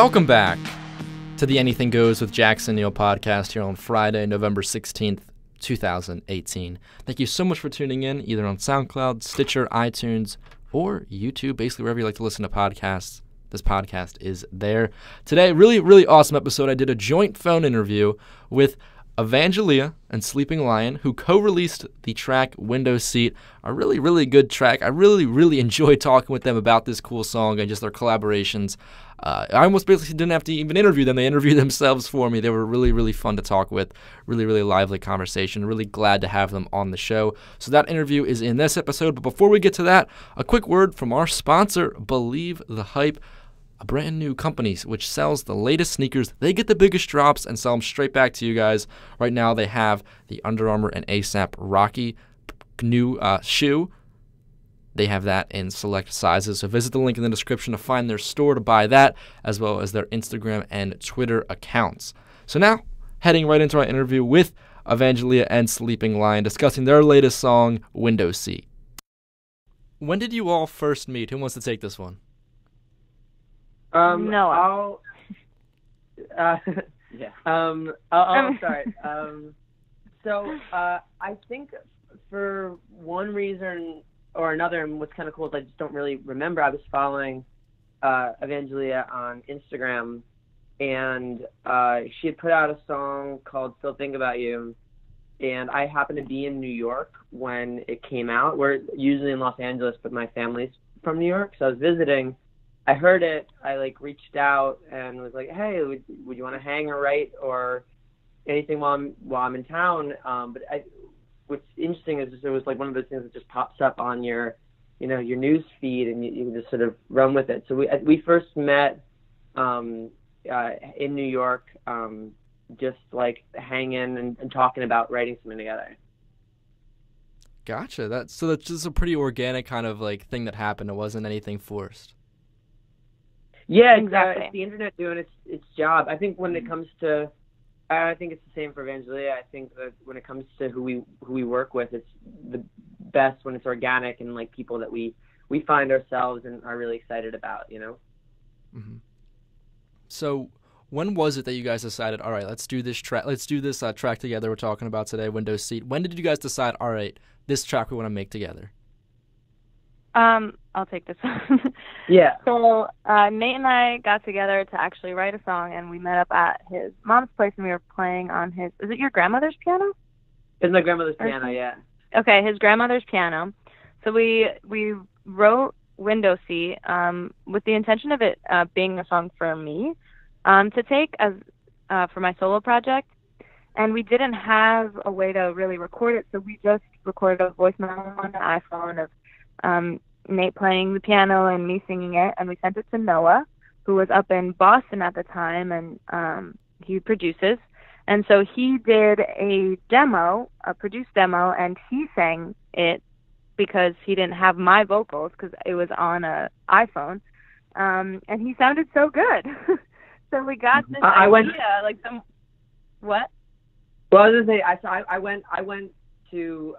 Welcome back to the Anything Goes with Jackson Neill podcast here on Friday, November 16th, 2018. Thank you so much for tuning in, either on SoundCloud, Stitcher, iTunes, or YouTube, basically wherever you like to listen to podcasts. This podcast is there. Today, really awesome episode. I did a joint phone interview with Evangelia and Sleeping Lion, who co-released the track Windowseat, a really good track. I really enjoyed talking with them about this cool song and just their collaborations. I almost basically didn't have to even interview them. They interviewed themselves for me. They were really fun to talk with, really lively conversation. Really glad to have them on the show. So that interview is in this episode. But before we get to that, a quick word from our sponsor, Believe the Hype, a brand new company which sells the latest sneakers. They get the biggest drops and sell them straight back to you guys. Right now they have the Under Armour and ASAP Rocky new shoe. They have that in select sizes. So visit the link in the description to find their store to buy that, as well as their Instagram and Twitter accounts. So now, heading right into our interview with Evangelia and Sleeping Lion, discussing their latest song, Windowseat. When did you all first meet? Who wants to take this one? No. I'll start. I think for one reason or another, and what's kind of cool is I just don't really remember. I was following Evangelia on Instagram, and she had put out a song called "Still Think About You," and I happened to be in New York when it came out. We're usually in Los Angeles, but my family's from New York, so I was visiting. I heard it. I reached out and was like, "Hey, would you want to hang or write or anything while I'm in town?" What's interesting is just, it was like one of those things that just pops up on your news feed, and you can just sort of run with it. So we first met in New York, just like hanging and talking about writing something together. Gotcha. That's just a pretty organic kind of thing that happened. It wasn't anything forced. Yeah, exactly. It's the internet doing its job. I think when it comes to, I think it's the same for Evangelia. I think that when it comes to who we work with, it's the best when it's organic and people that we find ourselves and are really excited about, Mm-hmm. So when was it that you guys decided, all right, let's do this track track together we're talking about today, Windowseat? When did you guys decide, all right, this track we want to make together? I'll take this one. Yeah. So Nate and I got together to actually write a song, and we met up at his mom's place, and we were playing on his. Is it your grandmother's piano? It's my grandmother's piano, yeah. Okay, his grandmother's piano. So we wrote Windowseat with the intention of it being a song for me to take as for my solo project, and we didn't have a way to really record it, so we just recorded a voice memo on the iPhone of Nate playing the piano and me singing it, and we sent it to Noah, who was up in Boston at the time, and he produces. And so he did a produced demo, and he sang it because he didn't have my vocals because it was on a iPhone, and he sounded so good. So we got this idea, what? Well, I was gonna say, I went to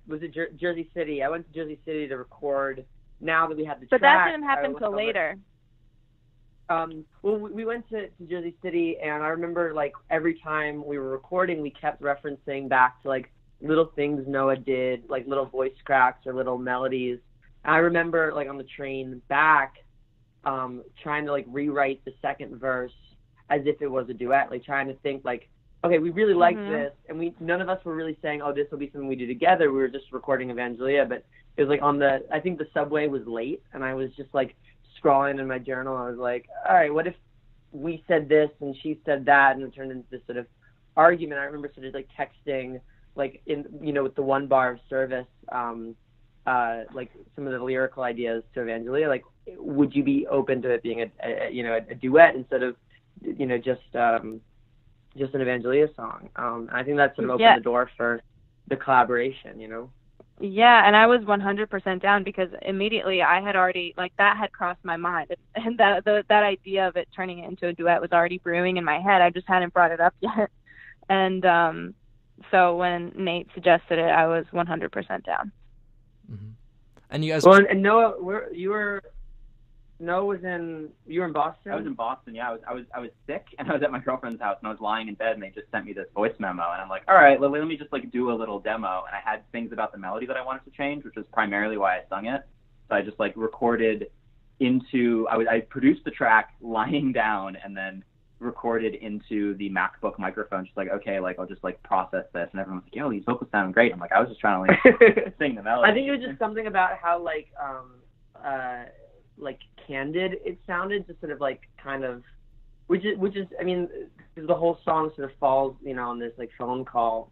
was it Jersey City? I went to Jersey City to record. Now that we had the track, but that didn't happen till later. Well, we went to Jersey City, and I remember every time we were recording, we kept referencing back to little things Noah did, little voice cracks or little melodies. And I remember on the train back, trying to rewrite the second verse as if it was a duet, trying to think okay, we really liked this, and none of us were really saying, oh, this will be something we do together. We were just recording Evangelia, but it was I think the subway was late, and I was just scrawling in my journal. I was like, all right, what if we said this and she said that, and it turned into this sort of argument. I remember sort of texting, with the one bar of service, some of the lyrical ideas to Evangelia, would you be open to it being a duet instead of, just an Evangelia song. I think that sort of opened the door for the collaboration, Yeah, and I was 100% down because immediately I had already, that had crossed my mind. And that idea of it turning it into a duet was already brewing in my head. I just hadn't brought it up yet. And so when Nate suggested it, I was 100% down. Mm-hmm. And you guys... Well, and Noah, you were You were in Boston? I was in Boston. Yeah, I was sick, and I was at my girlfriend's house, and I was lying in bed, and they just sent me this voice memo, and I'm like, all right, let me just like do a little demo, and I had things about the melody that I wanted to change, which was primarily why I sung it. So I just like recorded into I produced the track lying down, and then recorded into the MacBook microphone, just like, okay, like I'll just like process this, and everyone's like, yo, these vocals sound great. I'm like, I was just trying to like sing the melody. I think it was just something about how like candid it sounded, just sort of like kind of, which is I mean, the whole song sort of falls, you know, on this like phone call.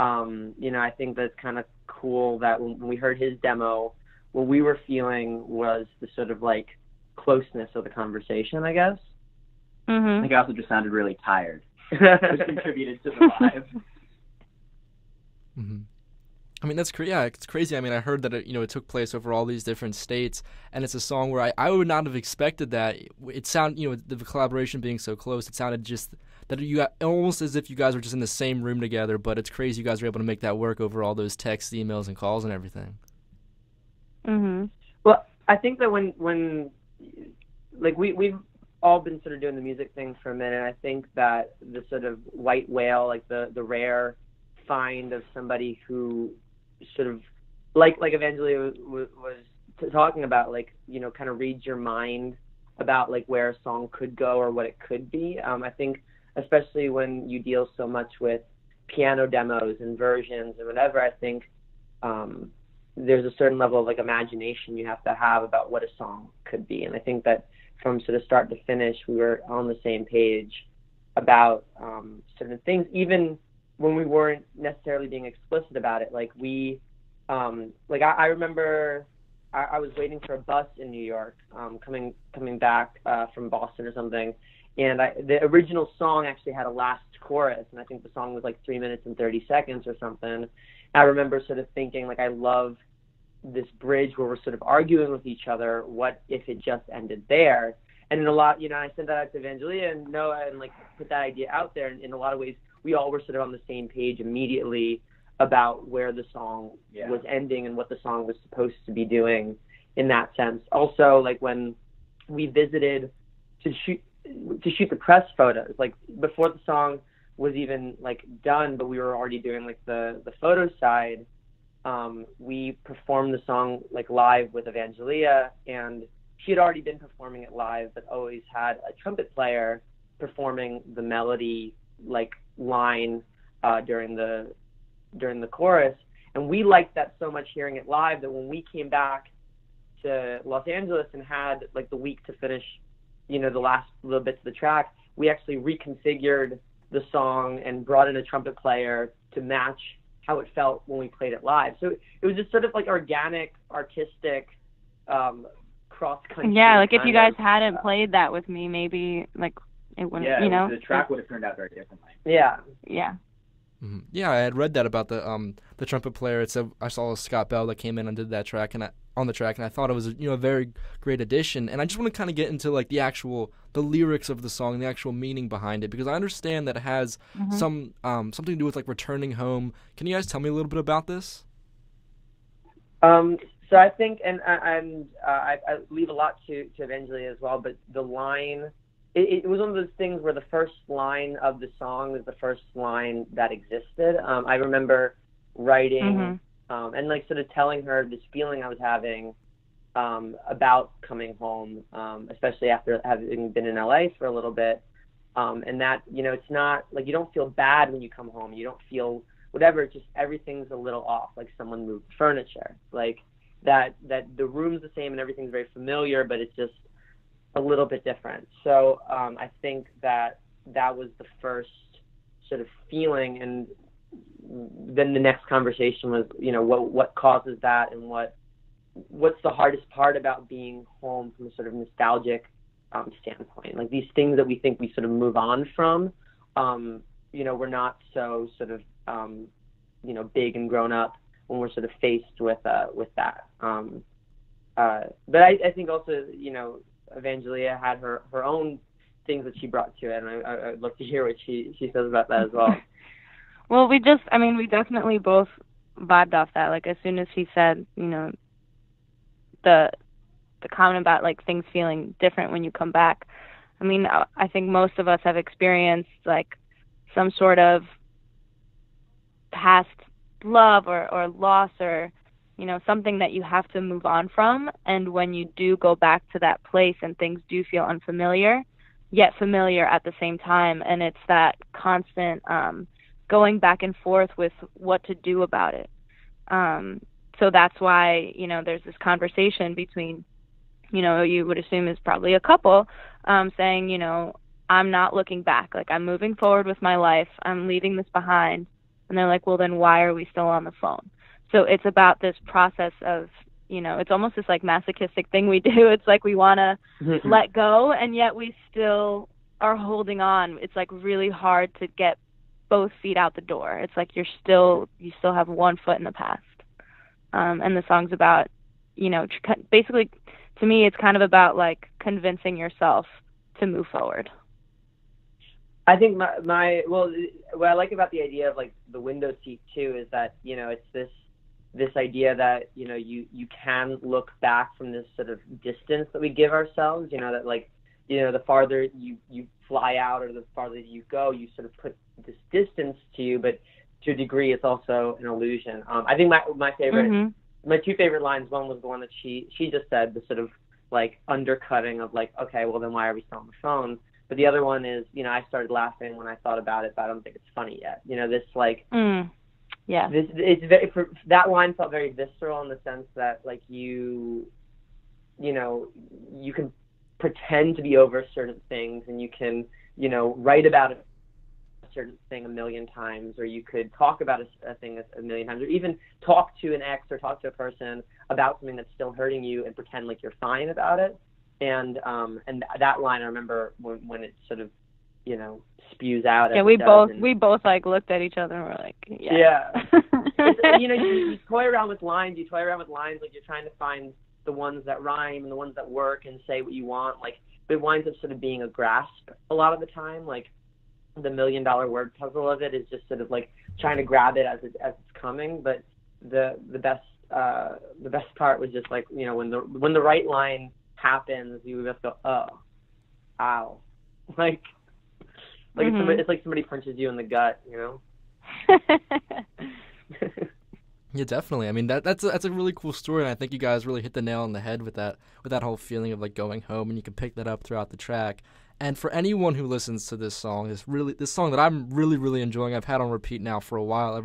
You know, I think that's kind of cool that when we heard his demo, what we were feeling was the sort of like closeness of the conversation, I guess. Mm-hmm. I think I also just sounded really tired, which contributed to the vibe. Mm-hmm. I mean, that's yeah, it's crazy. I mean, I heard that it took place over all these different states, and it's a song where I would not have expected that. It sounded, the collaboration being so close, it sounded just that you almost as if you guys were just in the same room together. But it's crazy you guys were able to make that work over all those texts, emails, and calls and everything. Mm-hmm. Well, I think that when like we've all been sort of doing the music thing for a minute, I think that the sort of white whale, like the rare find of somebody who sort of like Evangelia was talking about, like, kind of reads your mind about like where a song could go or what it could be. I think especially when you deal so much with piano demos and versions and whatever, I think there's a certain level of like imagination you have to have about what a song could be. And I think that from sort of start to finish, we were on the same page about certain things, even when we weren't necessarily being explicit about it. Like I remember I was waiting for a bus in New York, coming back from Boston or something, and the original song actually had a last chorus, and I think the song was like 3 minutes and 30 seconds or something. I remember sort of thinking, like, I love this bridge where we're sort of arguing with each other. What if it just ended there? And in a lot, I sent that out to Evangelia and Noah and like put that idea out there. And in a lot of ways, we all were sort of on the same page immediately about where the song was ending and what the song was supposed to be doing in that sense. Also, like when we visited to shoot the press photos, like before the song was even like done, but we were already doing like the photo side. We performed the song like live with Evangelia, and she had already been performing it live, but always had a trumpet player performing the melody like line during the chorus. And we liked that so much, hearing it live, that when we came back to Los Angeles and had like the week to finish, the last little bits of the track, we actually reconfigured the song and brought in a trumpet player to match how it felt when we played it live. So it was just sort of like organic, artistic, cross-country. Yeah, like if you guys hadn't played that with me, maybe like it wouldn't, the track would have turned out very differently. Yeah. Yeah. Mm-hmm. Yeah, I had read that about the trumpet player. It said I saw Scott Bell that came in and did that track on the track, and I thought it was a very great addition. And I just want to kind of get into like the lyrics of the song, the actual meaning behind it, because I understand that it has something to do with like returning home. Can you guys tell me a little bit about this? So I think, and I leave a lot to Evangelia as well, but the line, it was one of those things where the first line of the song is the first line that existed. I remember writing and like sort of telling her this feeling I was having about coming home, especially after having been in LA for a little bit, and that, it's not like you don't feel bad when you come home. You don't feel whatever, it's just everything's a little off, like someone moved furniture, like that the room's the same and everything's very familiar, but it's just a little bit different. So I think that was the first sort of feeling, and then the next conversation was, what causes that, and what's the hardest part about being home from a sort of nostalgic standpoint. Like these things that we think we sort of move on from, we're not so sort of big and grown up when we're sort of faced with that. But I think also, Evangelia had her own things that she brought to it, and I'd love to hear what she says about that as well. Well, we definitely both vibed off that. Like as soon as he said, the the comment about like things feeling different when you come back. I mean, I think most of us have experienced like some sort of past love or loss, or something that you have to move on from. And when you do go back to that place and things do feel unfamiliar, yet familiar at the same time, and it's that constant going back and forth with what to do about it. So that's why, there's this conversation between, you would assume is probably a couple, saying, I'm not looking back. Like, I'm moving forward with my life. I'm leaving this behind. And they're like, well, then why are we still on the phone? So it's about this process of, it's almost this like masochistic thing we do. It's like we want to let go, and yet we still are holding on. It's like really hard to get both feet out the door. It's like you still have one foot in the past. And the song's about, basically, to me, it's kind of about like convincing yourself to move forward. I think what I like about the idea of like the window seat too is that, it's this idea that, you can look back from this sort of distance that we give ourselves, that like, the farther you fly out or the farther you go, you sort of put this distance to you, but to a degree it's also an illusion. I think my favorite, my two favorite lines, one was the one that she just said, the sort of like undercutting of like, okay, well then why are we still on the phone? But the other one is, I started laughing when I thought about it, but I don't think it's funny yet. This like, that line felt very visceral in the sense that like you can pretend to be over certain things, and you can, write about a certain thing a million times, or you could talk about a thing a million times, or even talk to an ex or talk to a person about something that's still hurting you and pretend like you're fine about it. And that line, I remember when it sort of, spews out. Yeah, we both like looked at each other and we're like, yeah. You toy around with lines. You toy around with lines like you're trying to find the ones that rhyme and the ones that work and say what you want. Like, it winds up sort of being a grasp a lot of the time. Like, the $1 million word puzzle of it is just sort of like trying to grab it as it's coming. But the best part was just like, when the right line happens, you just go, oh, ow, like it's like somebody punches you in the gut, Yeah, definitely. I mean, that's a really cool story, and I think you guys really hit the nail on the head with that whole feeling of like going home, and you can pick that up throughout the track. And for anyone who listens to this song, this song that I'm really, really enjoying, I've had on repeat now for a while,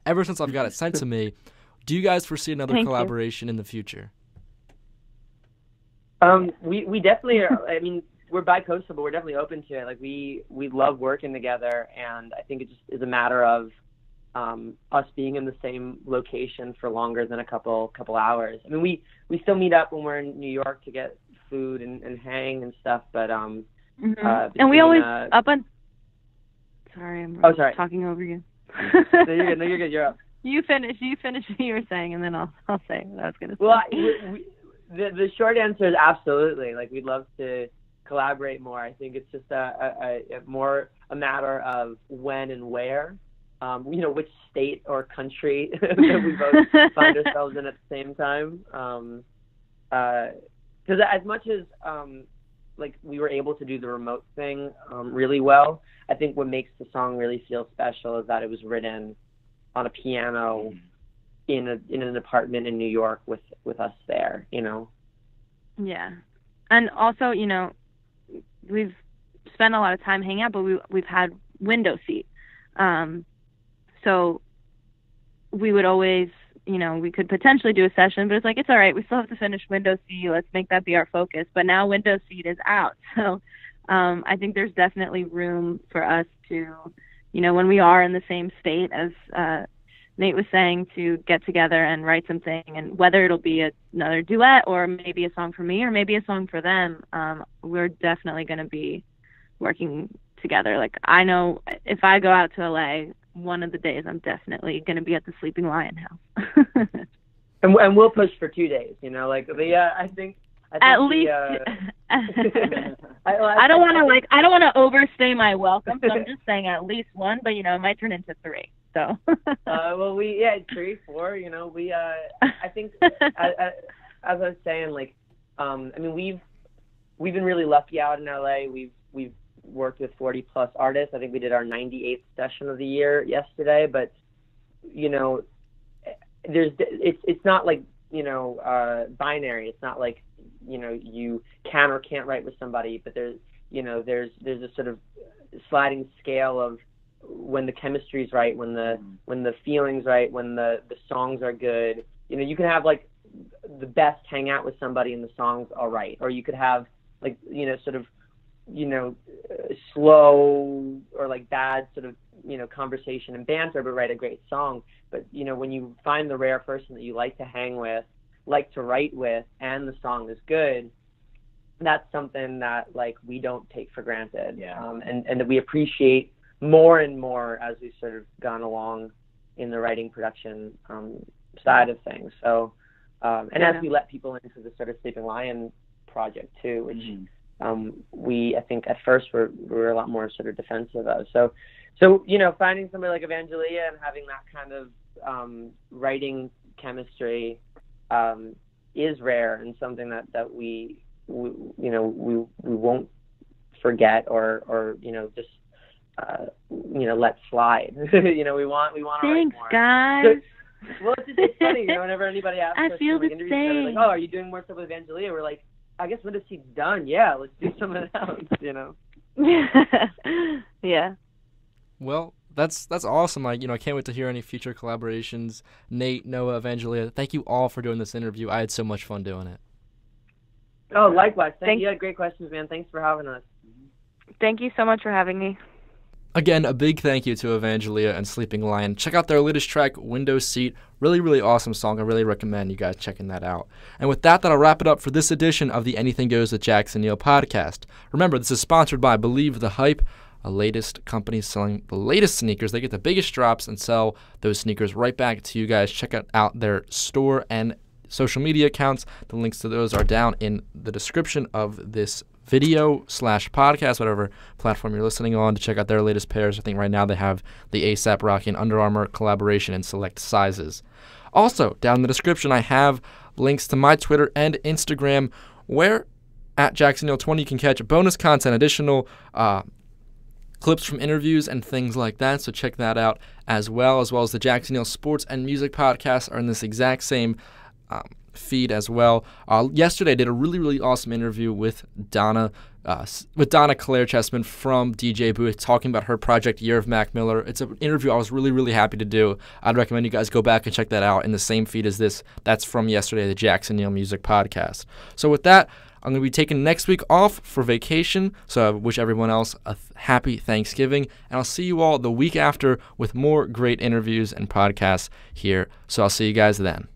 ever since I've got it sent to me. Do you guys foresee another collaboration in the future? We definitely are. I mean, we're bi-coastal, but we're definitely open to it. Like, we love working together, and I think it just is a matter of us being in the same location for longer than a couple hours. I mean, we still meet up when we're in New York to get food and hang and stuff, but and we always Sorry, I'm talking over you. No, you're good. You're up. You finish what you were saying, and then I'll say what I was going to say. Well, the short answer is absolutely. Like, we'd love to collaborate more. I think it's just more a matter of when and where, which state or country that we both find ourselves in at the same time. Because as much as like we were able to do the remote thing really well, I think what makes the song really feel special is that it was written on a piano in an apartment in New York with us there, Yeah. And also, we've spent a lot of time hanging out, but we've had Windowseat. So we would always, we could potentially do a session, but it's like, it's all right. We still have to finish Windowseat. Let's make that be our focus. But now Windowseat is out. So I think there's definitely room for us to, when we are in the same state as Nate was saying, to get together and write something, and whether it'll be another duet or maybe a song for me or maybe a song for them, we're definitely going to be working together. Like, I know if I go out to LA, one of the days I'm definitely going to be at the Sleeping Lion house. and we'll push for 2 days, I think at least I don't want to overstay my welcome, so I'm just saying at least one, but it might turn into 3. So well, 3, 4, I think as I was saying, like, I mean, we've been really lucky out in LA. We've worked with 40 plus artists. I think we did our 98th session of the year yesterday, but you know, it's not like, you know, binary. It's not like, you know, you can or can't write with somebody, but there's a sort of sliding scale of when the chemistry's right, when the feeling's right, when the songs are good. You know, you can have like the best hang out with somebody and the songs are right, or you could have like, you know, sort of, you know, slow or like bad sort of, you know, conversation and banter, but write a great song. But, you know, when you find the rare person that you like to hang with, like to write with, and the song is good, that's something that like we don't take for granted. And that we appreciate more and more as we've sort of gone along in the writing production side of things. So as we let people into the sort of Sleeping Lion project too, which we, I think at first we're a lot more sort of defensive of. So you know, finding somebody like Evangelia and having that kind of writing chemistry is rare, and something that we won't forget or you know, just you know, let slide. You know, we want to write more. Guys. So, well, it's funny, you know, whenever anybody asks us feel to the interview same. like, oh, are you doing more stuff with Evangelia? We're like, I guess Windowseat's done. Yeah, let's do some of that. You know. Yeah. Well, that's awesome. I can't wait to hear any future collaborations. Nate, Noah, Evangelia, thank you all for doing this interview. I had so much fun doing it. Oh, likewise. Thank you. Great questions, man. Thanks for having us. Thank you so much for having me. Again, a big thank you to Evangelia and Sleeping Lion. Check out their latest track, Windowseat. Really, really awesome song. I really recommend you guys checking that out. And with that, that'll wrap it up for this edition of the Anything Goes with Jackson Neill podcast. Remember, this is sponsored by Believe the Hype, a latest company selling the latest sneakers. They get the biggest drops and sell those sneakers right back to you guys. Check out their store and social media accounts. The links to those are down in the description of this video/podcast, whatever platform you're listening on, to check out their latest pairs. I think right now they have the ASAP Rocky and Under Armour collaboration in select sizes. Also, down in the description, I have links to my Twitter and Instagram, where at JacksonNeill20 you can catch bonus content, additional clips from interviews and things like that. So check that out as well as the Jackson Neill Sports and Music podcasts are in this exact same feed as well. Yesterday I did a really, really awesome interview with Donna Claire Chessman from DJ Booth, talking about her project Year of Mac Miller. It's an interview I was really, really happy to do. I'd recommend you guys go back and check that out in the same feed as this. That's from yesterday, the Jackson Neill Music podcast. So with that, I'm going to be taking next week off for vacation, so I wish everyone else a happy Thanksgiving, and I'll see you all the week after with more great interviews and podcasts here. So I'll see you guys then.